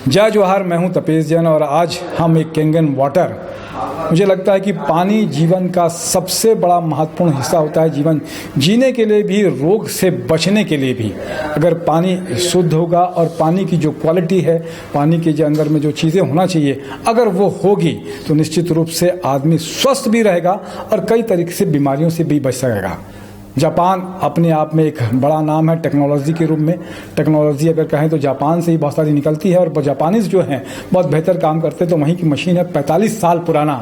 जय जोहार, मैं हूं तपेश जैन और आज हम एक कैंगन वाटर। मुझे लगता है कि पानी जीवन का सबसे बड़ा महत्वपूर्ण हिस्सा होता है, जीवन जीने के लिए भी, रोग से बचने के लिए भी। अगर पानी शुद्ध होगा और पानी की जो क्वालिटी है, पानी के जो अंदर में जो चीज़ें होना चाहिए, अगर वो होगी तो निश्चित रूप से आदमी स्वस्थ भी रहेगा और कई तरीके से बीमारियों से भी बच सकेगा। जापान अपने आप में एक बड़ा नाम है टेक्नोलॉजी के रूप में। टेक्नोलॉजी अगर कहें तो जापान से ही बहुत सारी निकलती है और जापानीज जो हैं बहुत बेहतर काम करते हैं। तो वहीं की मशीन है 45 साल पुराना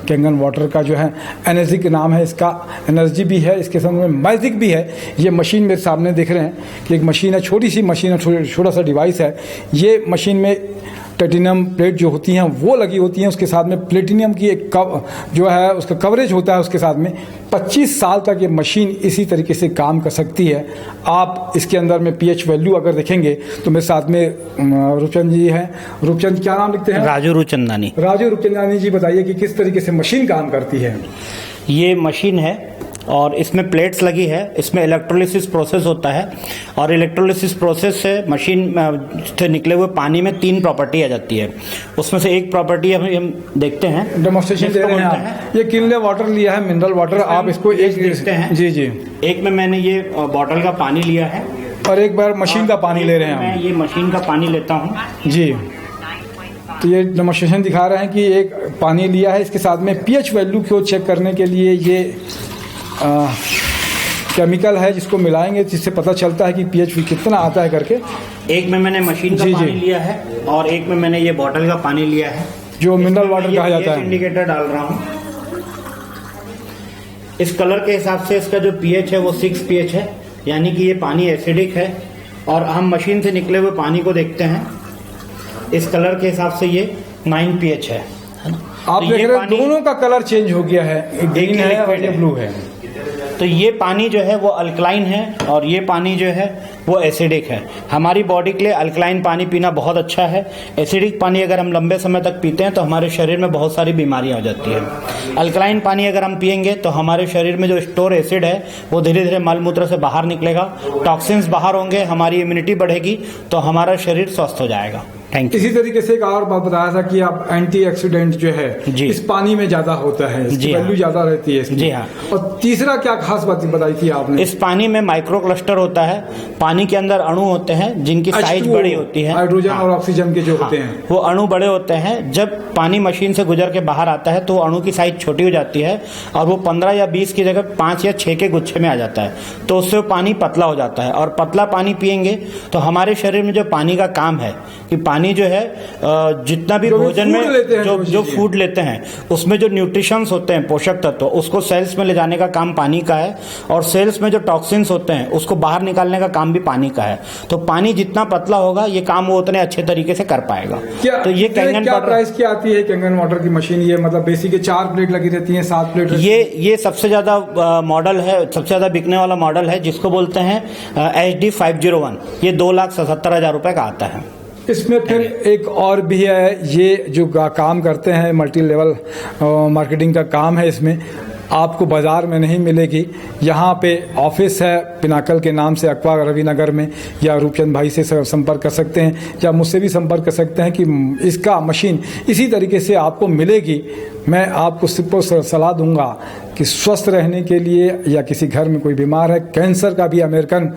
कैंगन वाटर का जो है, एनर्जी के नाम है इसका। एनर्जी भी है, इसके साथ में मैजिक भी है। ये मशीन मेरे सामने देख रहे हैं कि एक मशीन है, छोटी सी मशीन है, छोटा सा डिवाइस है। ये मशीन में टाइटेनियम प्लेट जो होती हैं वो लगी होती हैं, उसके साथ में प्लेटिनियम की एक जो है उसका कवरेज होता है उसके साथ में। 25 साल तक ये मशीन इसी तरीके से काम कर सकती है। आप इसके अंदर में पीएच वैल्यू अगर देखेंगे तो मेरे साथ में रूपचंद जी हैं। रूपचंद, क्या नाम लिखते हैं? राजू रूपचंदानी। राजू रूपचंदानी जी, बताइए कि किस तरीके से मशीन काम करती है। ये मशीन है और इसमें प्लेट्स लगी है। इसमें इलेक्ट्रोलिसिस प्रोसेस होता है और इलेक्ट्रोलिसिस प्रोसेस से मशीन से निकले हुए पानी में 3 प्रॉपर्टी आ जाती है। उसमें से एक प्रॉपर्टी हम देखते हैं, डेमोन्स्ट्रेशन दे रहे हैं आप। ये किनले वाटर लिया है, मिनरल वाटर। आप इसको एक देखते हैं। जी जी। एक में मैंने ये बॉटल का पानी लिया है और एक बार मशीन का पानी ले रहे हैं। मैं ये मशीन का पानी लेता हूँ जी। तो ये डेमोन्स्ट्रेशन दिखा रहे हैं कि एक पानी लिया है, इसके साथ में पीएच वैल्यू को चेक करने के लिए ये केमिकल है जिसको मिलाएंगे, जिससे पता चलता है कि पीएच कितना आता है करके। एक में मैंने मशीन का पानी लिया है और एक में मैंने ये बॉटल का पानी लिया है, जो मिनरल वाटर कहा जाता है। इंडिकेटर डाल रहा हूँ। इस कलर के हिसाब से इसका जो पीएच है वो 6 पीएच है, यानी कि ये पानी एसिडिक है। और हम मशीन से निकले हुए पानी को देखते हैं, इस कलर के हिसाब से ये 9 पीएच है। आप देख रहे हैं दोनों का कलर चेंज हो गया है, ग्रीन है और ये ब्लू है। तो ये पानी जो है वो अल्कलाइन है और ये पानी जो है वो एसिडिक है। हमारी बॉडी के लिए अल्कलाइन पानी पीना बहुत अच्छा है। एसिडिक पानी अगर हम लंबे समय तक पीते हैं तो हमारे शरीर में बहुत सारी बीमारियां हो जाती है। अल्कलाइन पानी अगर हम पिएंगे तो हमारे शरीर में जो स्टोर एसिड है वो धीरे धीरे मल मूत्र से बाहर निकलेगा, टॉक्सिन्स बाहर होंगे, हमारी इम्यूनिटी बढ़ेगी, तो हमारा शरीर स्वस्थ हो जाएगा। इसी तरीके से एक और बात बताया था कि आप एंटीऑक्सीडेंट जो है इस पानी में ज्यादा होता है, इसकी वैल्यू ज्यादा रहती है इसकी। जी हाँ। और तीसरा क्या खास बात बताई थी आपने? इस पानी में माइक्रो क्लस्टर होता है। पानी के अंदर अणु होते हैं जिनकी साइज बड़ी होती है, हाइड्रोजन और ऑक्सीजन के जो होते हैं, वो अणु बड़े होते हैं। जब पानी मशीन से गुजर के बाहर आता है तो अणु की साइज छोटी हो जाती है और वो 15 या 20 की जगह 5 या 6 के गुच्छे में आ जाता है। तो उससे पानी पतला हो जाता है और पतला पानी पिएंगे तो हमारे शरीर में जो पानी का काम है कि पानी जो है जितना भी भोजन में जो फूड लेते हैं उसमें जो न्यूट्रिशंस होते हैं, पोषक तत्व, उसको सेल्स में ले जाने का काम पानी का है। और सेल्स में जो टॉक्सिन्स होते हैं उसको बाहर निकालने का काम भी पानी का है। तो पानी जितना पतला होगा ये काम वो उतने अच्छे तरीके से कर पाएगा। तो ये कैंगन वाटर प्राइस क्या आती है? कैंगन वाटर की मशीन ये मतलब बेसिक 4 प्लेट लगी रहती है, 7 प्लेट? ये सबसे ज्यादा मॉडल है, सबसे ज्यादा बिकने वाला मॉडल है, जिसको बोलते हैं HD 501। ये 2,77,000 रुपए का आता है। इसमें फिर एक और भी है, ये जो काम करते हैं मल्टी लेवल मार्केटिंग का काम है। इसमें आपको बाजार में नहीं मिलेगी। यहाँ पे ऑफिस है पिनाकल के नाम से, अक्वा रविनगर में, या रूपचंद भाई से संपर्क कर सकते हैं या मुझसे भी संपर्क कर सकते हैं कि इसका मशीन इसी तरीके से आपको मिलेगी। मैं आपको सिर्फ सलाह दूंगा कि स्वस्थ रहने के लिए, या किसी घर में कोई बीमार है, कैंसर का भी अमेरिकन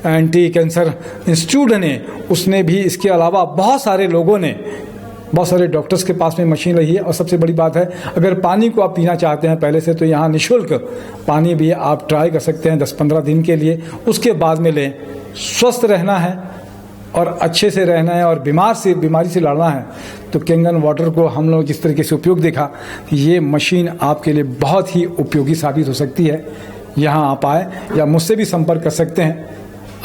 एंटी कैंसर इंस्टीट्यूट ने, उसने भी, इसके अलावा बहुत सारे लोगों ने, बहुत सारे डॉक्टर्स के पास में मशीन रही है। और सबसे बड़ी बात है, अगर पानी को आप पीना चाहते हैं पहले से, तो यहाँ निःशुल्क पानी भी आप ट्राई कर सकते हैं 10-15 दिन के लिए, उसके बाद में लें। स्वस्थ रहना है और अच्छे से रहना है और बीमारी से लड़ना है तो कैंगन वाटर को हम लोग जिस तरीके से उपयोग देखा, ये मशीन आपके लिए बहुत ही उपयोगी साबित हो सकती है। यहाँ आप आए या मुझसे भी संपर्क कर सकते हैं।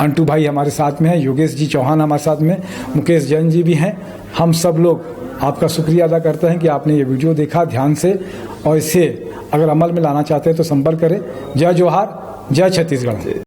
अंटू भाई हमारे साथ में हैं, योगेश जी चौहान हमारे साथ में, मुकेश जैन जी भी हैं। हम सब लोग आपका शुक्रिया अदा करते हैं कि आपने ये वीडियो देखा ध्यान से, और इसे अगर अमल में लाना चाहते हैं तो संपर्क करें। जय जोहार, जय छत्तीसगढ़।